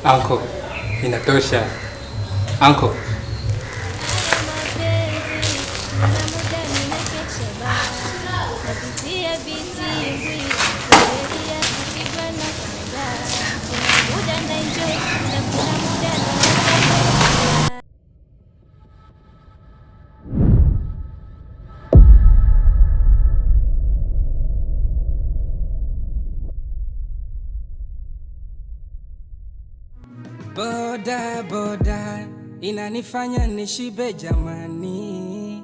Uncle, inatosha. Uncle. Boda boda inanifanya nishibe jamani,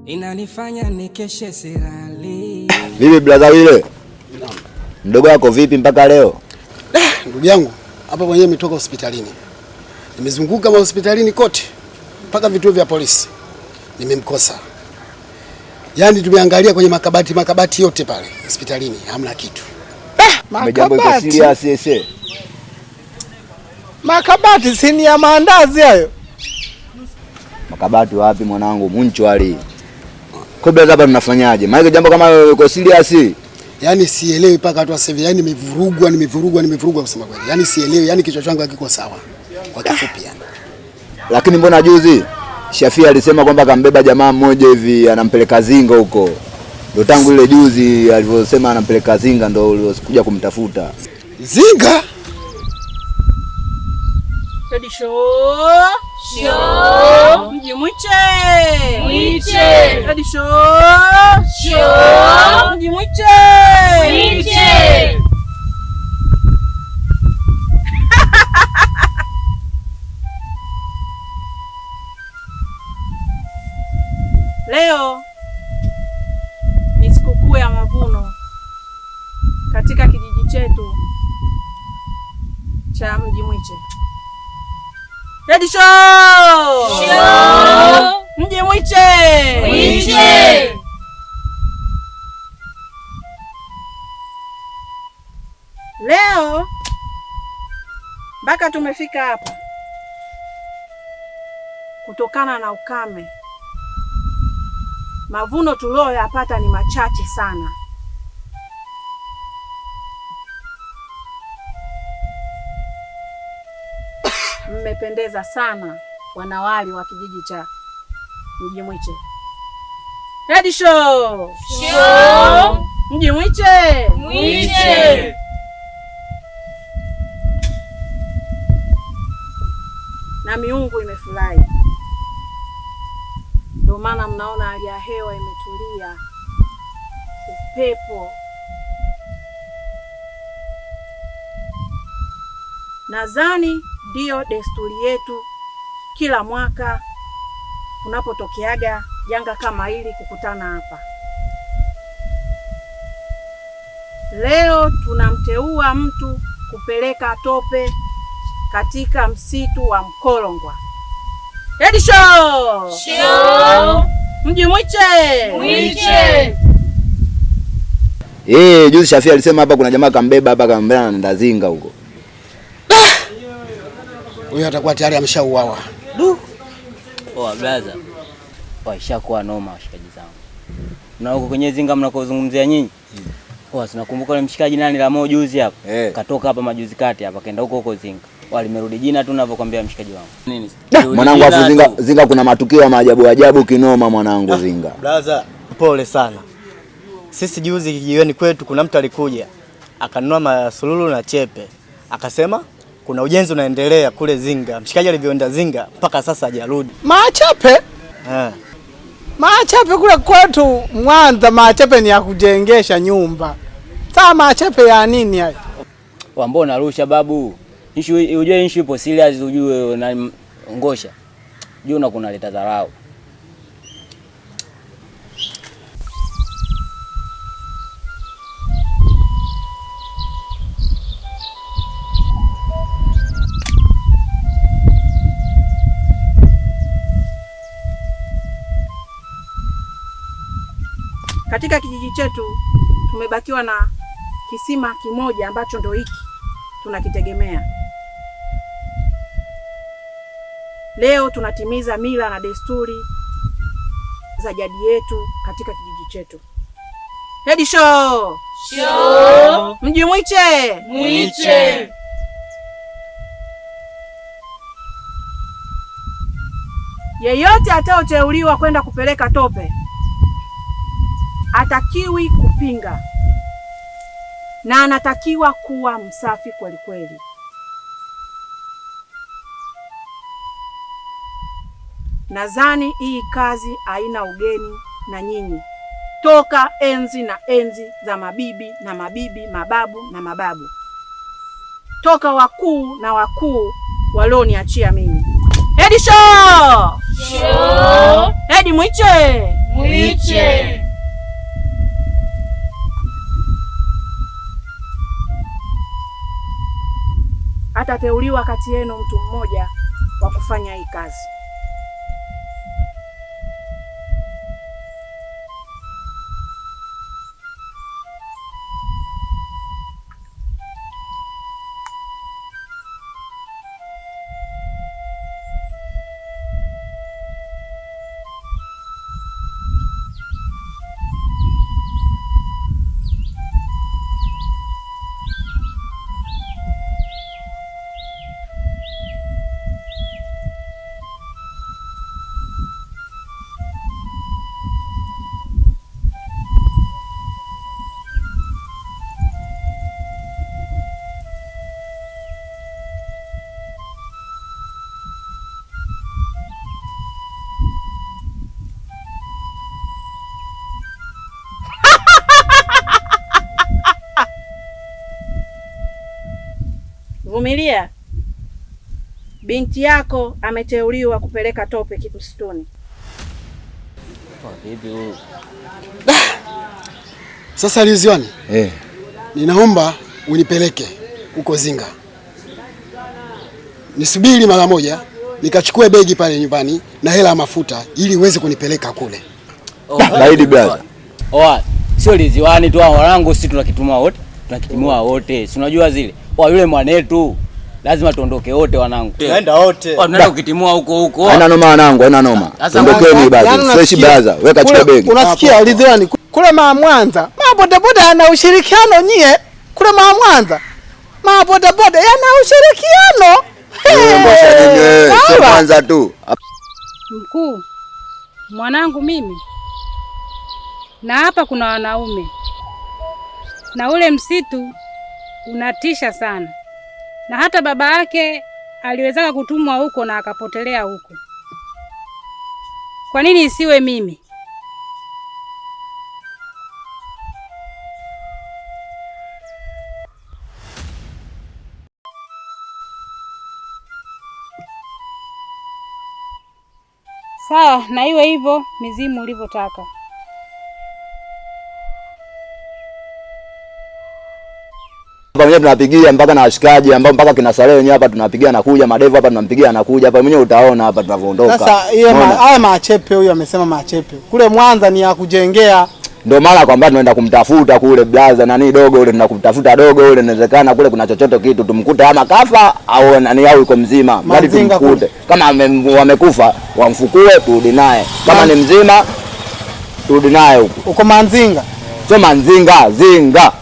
inanifanya nikeshe sirali. Vipi brother wile? Mdogo wako vipi mpaka leo? Ndugu yangu, hapa mwenyewe nimetoka hospitalini. Nimezunguka hospitalini kote mpaka vituo vya polisi. Nimemkosa. Yaani tumeangalia kwenye makabati yote pale hospitalini, hamna kitu. Makabati sasa. Makabati si ni ya maandazi hayo. Makabati wapi mwanangu? Munchwali. Kwa brother hapa tunafanyaje? Maana jambo kama liko serious. Yaani sielewi paka watu wasema, yaani nimevurugwa kusema kweli. Yaani sielewi, yaani kichwa changu hakiko sawa. Kwa kifupi yani. Lakini mbona juzi Shafia alisema kwamba kambeba jamaa mmoja hivi anampeleka Zinga huko. Ndio tangu ile juzi alivyosema anampeleka Zinga ndio uliokuja kumtafuta. Zinga? Ready show. Mjimwiche. Ready show. Mjimwiche. Leo ni sikukuu ya mavuno katika kijiji chetu cha Mjimwiche. Ready show! Mjimwiche! Leo mpaka tumefika hapa kutokana na ukame. Mavuno tulioyapata ni machache sana. Mmependeza sana wanawali wa kijiji cha Mjimwiche. Ready show! Mjimwiche! Na miungu imefurahi. Ndio maana mnaona hali ya hewa imetulia. Upepo. Nadhani ndiyo desturi yetu kila mwaka unapotokeaga janga kama hili kukutana hapa. Leo tunamteua mtu kupeleka tope katika msitu wa Mkolongwa. Ready show! Mjimwiche! Juzi Shafia alisema hapa kuna jamaa kambeba hapa kambeba anaenda Zinga huko. Huyo atakuwa tayari ameshauawa. Brother. Ishakuwa noma washikaji zangu. Na huko kwenye Zinga mnakozungumzia nyinyi? Sinakumbuka yule mshikaji nani la moyo juzi hapa. Katoka hapa majuzi kati hapa kaenda huko Zinga. Walimerudi jina tu ninavyokuambia mshikaji wangu. Nini? Mwanangu afu Zinga kuna matukio ya maajabu kinoma mwanangu Zinga. Brother, pole sana. Sisi juzi kijiweni kwetu kuna mtu alikuja akanunua masululu na chepe. Akasema kuna ujenzi unaendelea kule Zinga. Mshikaji alivyoenda Zinga mpaka sasa hajarudi. Machepe? Machepe kule kwetu Mwanza, machepe ni ya kujengesha nyumba. Sasa machepe ya nini haya? Mbona narusha babu? Ujue issue ipo serious, ujue na ngosha. Juu na kuna leta dharau. Katika kijiji chetu tumebakiwa na kisima kimoja ambacho ndo hiki tunakitegemea. Leo tunatimiza mila na desturi za jadi yetu katika kijiji chetu. Ready show! Mjimwiche! yeyote ataoteuliwa kwenda kupeleka tope hatakiwi kupinga na anatakiwa kuwa msafi kweli kweli. Nadhani hii kazi haina ugeni na nyinyi toka enzi na enzi za mabibi na mabibi, mababu na mababu, toka wakuu na wakuu walioniachia mimi. Hedi Show! Show! Hedi Mwiche! Mwiche! Atateuliwa kati yenu mtu mmoja wa kufanya hii kazi. Vumilia. Binti yako ameteuliwa kupeleka tope Kipusituni. Sasa Liziwani, ninaomba unipeleke huko Zinga. Nisubiri mara moja, nikachukue begi pale nyumbani na hela ya mafuta ili uweze kunipeleka kule. Laidi brother. Sio Liziwani tu wanangu, sisi tunakitumwa wote. Tunakitimua wote. Si unajua zile. Yule mwanetu lazima tuondoke wote wanangu. Tunaenda wote. Tunaenda kukitimua huko. Haina noma wanangu, haina noma. Ondokeni basi. Fresh brother, weka chukua begi. Unasikia Liziwani kule Mwanza. Mabodaboda yana ushirikiano nyie. Kule Mwanza. Mabodaboda yana ushirikiano. Sio Mwanza tu. Mkuu, mwanangu mimi. Na hapa kuna wanaume. Na ule msitu unatisha sana. Na hata baba yake aliwezaka kutumwa huko na akapotelea huko. Kwa nini isiwe mimi? Sawa, na iwe hivyo mizimu ulivyotaka. Mwenyewe tunapigia mpaka na washikaji ambao mpaka kina Salehe wenyewe hapa tunapigia anakuja, Madevu hapa tunampigia anakuja hapa, mwenyewe utaona hapa tunavyoondoka. Sasa haya machepe huyu amesema machepe. Kule Mwanza ni ya kujengea. Ndio maana kwamba tunaenda kumtafuta kule blaza nani dogo ule, tunakumtafuta dogo ule, inawezekana kule kuna chochote kitu tumkute ama kafa au nani au yuko mzima. Bali tumkute. Kama wamekufa wamfukue turudi naye. Kama ni mzima turudi naye huko. Uko Manzinga. Sio Manzinga, Zinga.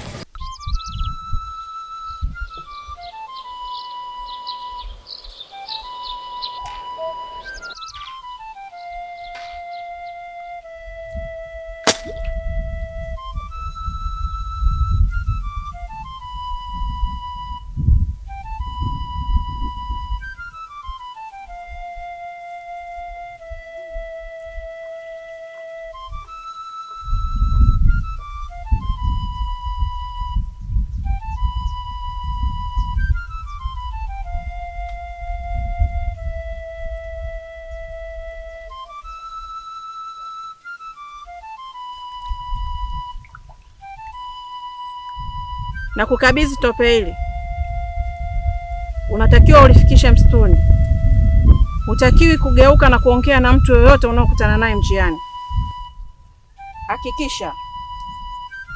Na kukabidhi tope hili. Unatakiwa ulifikishe msituni. Hutakiwi kugeuka na kuongea na mtu yoyote unaokutana naye njiani. Hakikisha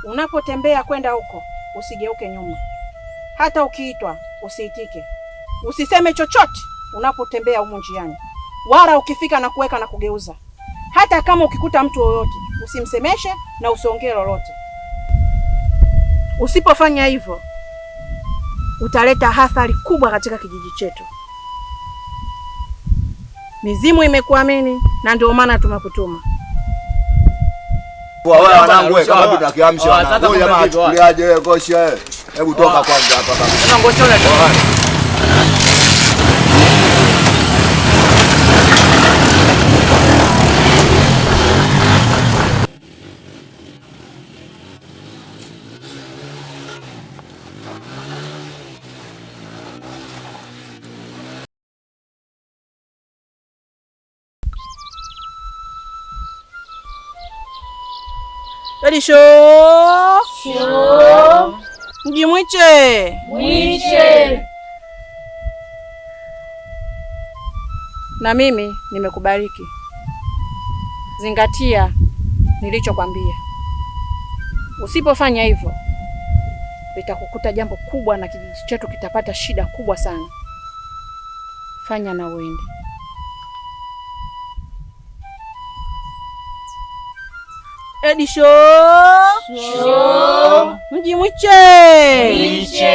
unapotembea kwenda huko usigeuke nyuma. Hata ukiitwa usiitike. Usiseme chochote unapotembea huko njiani. Wala ukifika na kuweka na kugeuza. Hata kama ukikuta mtu yoyote usimsemeshe na usiongee lolote. Usipofanya hivyo utaleta athari kubwa katika kijiji chetu. Mizimu imekuamini na ndio maana tumekutuma. Wewe wanangu wewe kama vipi tunakiamsha wanangu. Wewe jamaa achukuliaje wewe Goshi wewe? Hebu toka kwanza hapa baba. Sasa Ngoshi unatoka. Ready show. Mjimwiche. Mwiche. Na mimi nimekubariki. Zingatia nilichokwambia. Usipofanya hivyo litakukuta jambo kubwa na kijiji chetu kitapata shida kubwa sana. Fanya na uende. Edi show. Mjimwiche. Mwiche.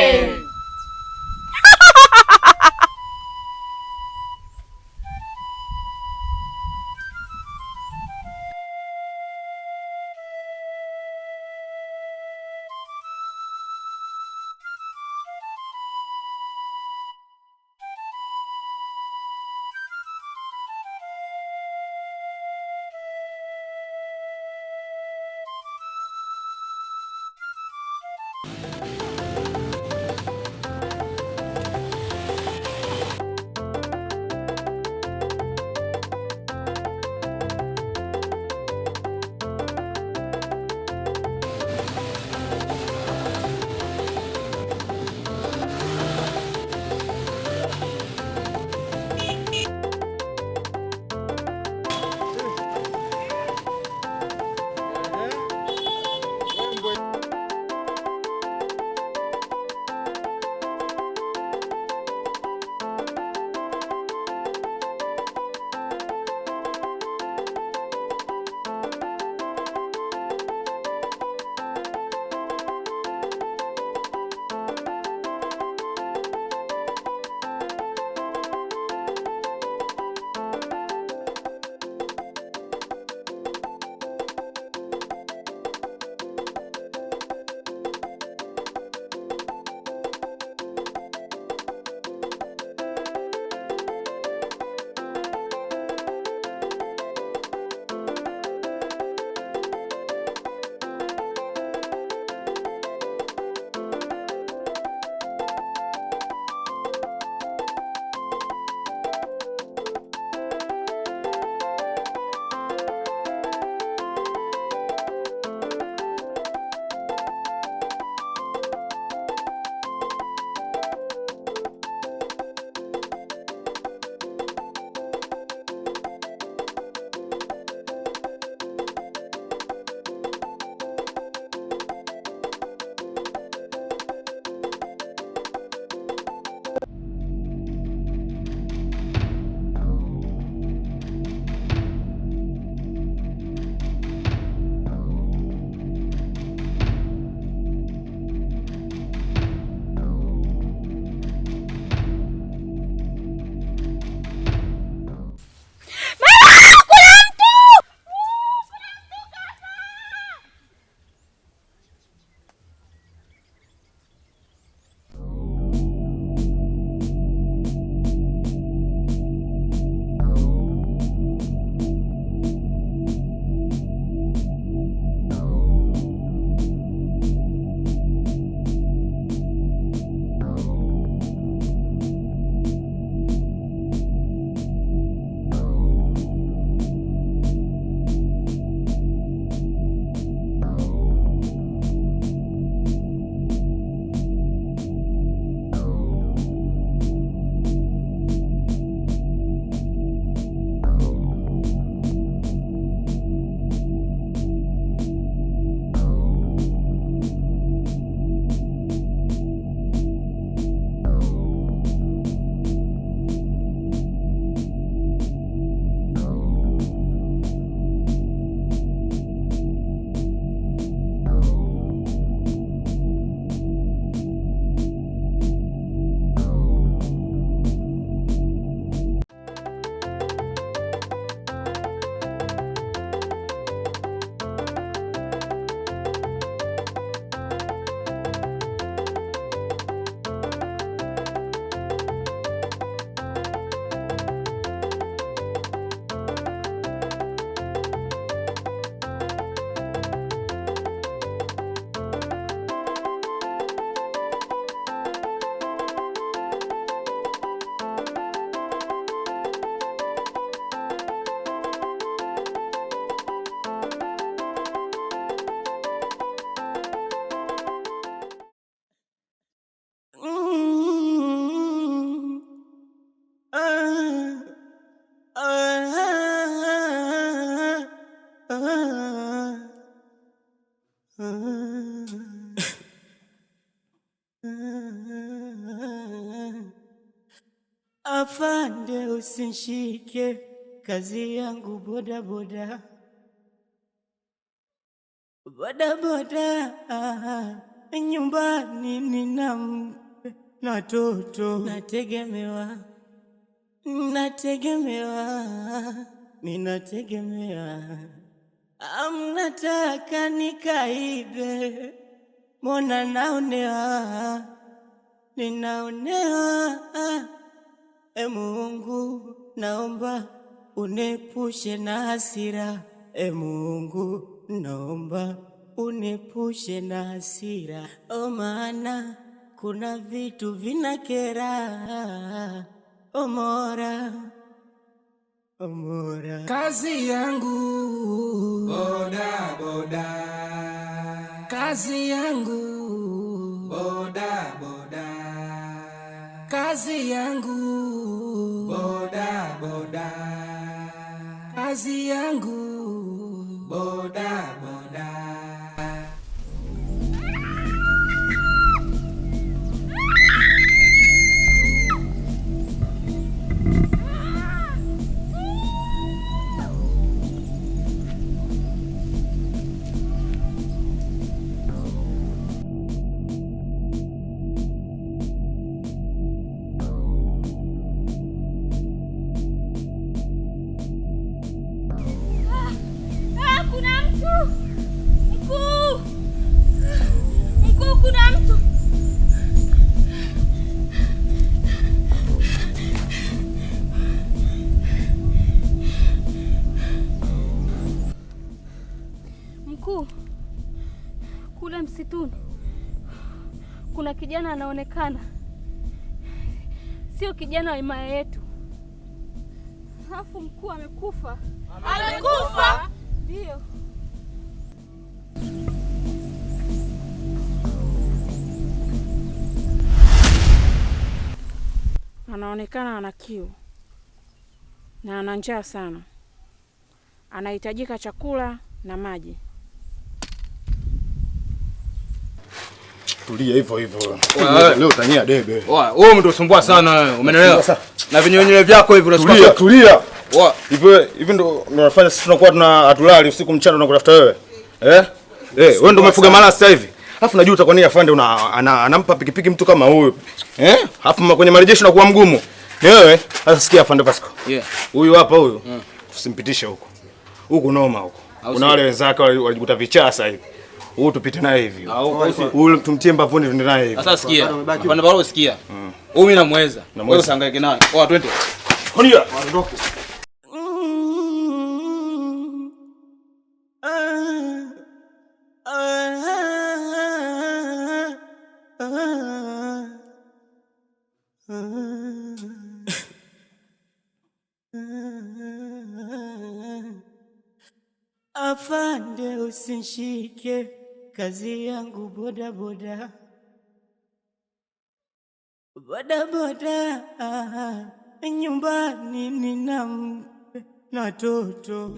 Afande usinishike, kazi yangu boda boda. Boda boda, nyumbani nina mke na toto. Ninategemewa. Amnataka nikaibe, mbona ninaonewa. Mungu naomba unepushe na hasira. Mungu naomba unepushe na hasira. Maana kuna vitu vinakera. Omora. Kazi yangu Boda boda, kazi yangu boda boda, kazi yangu boda boda, kazi yangu boda boda. Kule msituni kuna kijana anaonekana, sio kijana wa himaya yetu. Alafu mkuu amekufa. Amekufa? Ndio. Anaonekana ana kiu na ana njaa sana, anahitajika chakula na maji. Tulia hivyo. Leo utanyia debe. Wewe ndio usumbua sana wewe. Umeelewa? Na vinyonyo vyako hivi unachukua. Tulia. Hivi ndio unafanya sisi tunakuwa hatulali usiku mchana tunakutafuta wewe. Wewe ndio umefuga malaya sasa hivi. Alafu najuta kwa nini afande anampa pikipiki mtu kama huyu. Alafu kwenye marejesho nakuwa mgumu. Ni wewe? Sasa sikia afande Pasco. Huyu hapa huyu. Usimpitishe huko. Huko noma huko. Kuna wale wenzake walijikuta vichaa sasa hivi. Huyu tupite naye hivi. Huyu tumtie mbavuni tuende naye hivi. Sasa sikia. Afande Barao sikia. Huyu mimi namweza. Wewe usangaike naye. Twende. Konia, ondoka. Afande usinishike, kazi yangu boda boda. Boda boda, nyumbani nina mke na toto.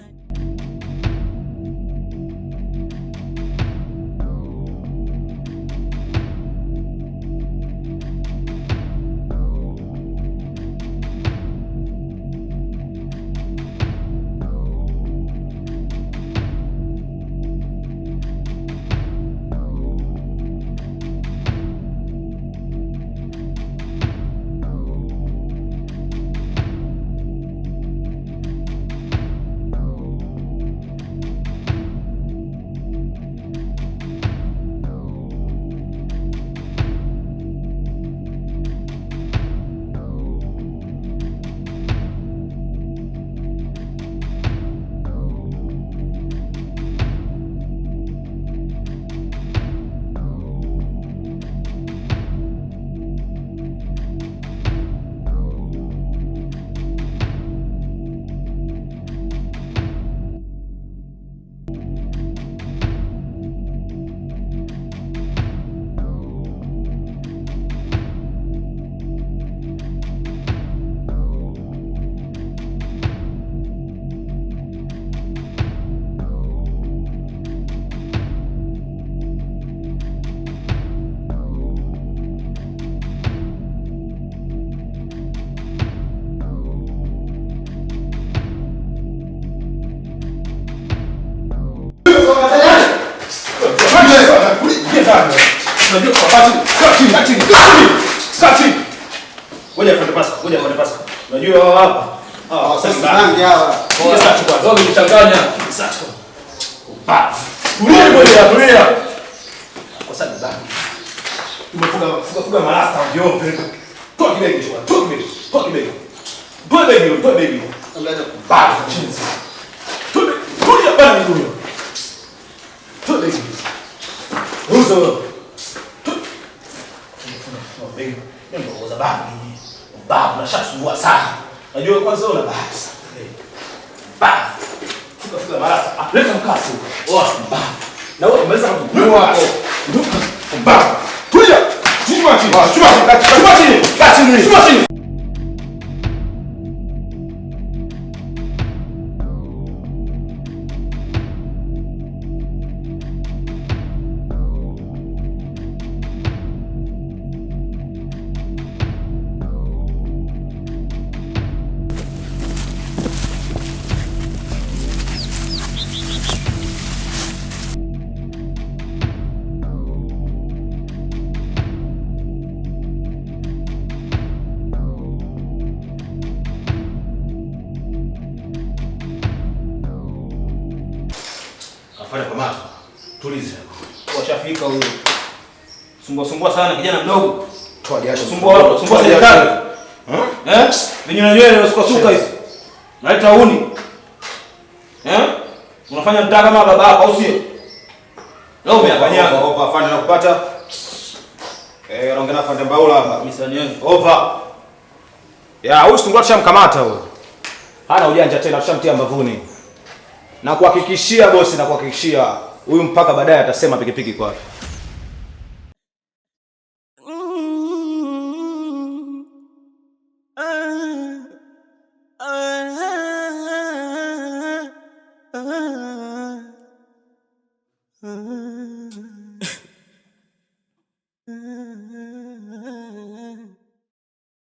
ndani. Unajua kwa kati. Ngoja afanye pasa. Unajua hapa. Sasa bangi hawa. Sasa chukua. Dogo mchanganya. Sasa chukua. Tulia. Kwa sababu bangi. Tumefuga malasta ovyo. Toa kibegi chukua. Toa kibegi. Toa begi. Angalia kubaba chini. Tulia bana huyo. Toa begi. Uzo. Begi. Ndio uza bangi. Babu unashasumbua sana. Najua kwanza una bahati sana. Babu. Fuga malasta. Leta mkasi huko. Babu. Na wewe umeweza kununua. Nduka. Babu. Tulia. Chuma chini. Afanya kamata. Tuliza. Washafika huyo. Sumbua sana kijana mdogo. Toa jasho. Sumbua serikali. Vinywa nywele unasuka hizi. Naita uni. Unafanya mtaa kama baba yako au sio? Leo umeakanyaga. Opa afande nakupata. Anaongea na afande Mbaula hapa. Misani yenu. Opa. Ya, huyu sungura tushamkamata huyo. Hana ujanja tena, tushamtia mbavuni. Na kuhakikishia bosi, huyu mpaka baadaye atasema pikipiki kwake.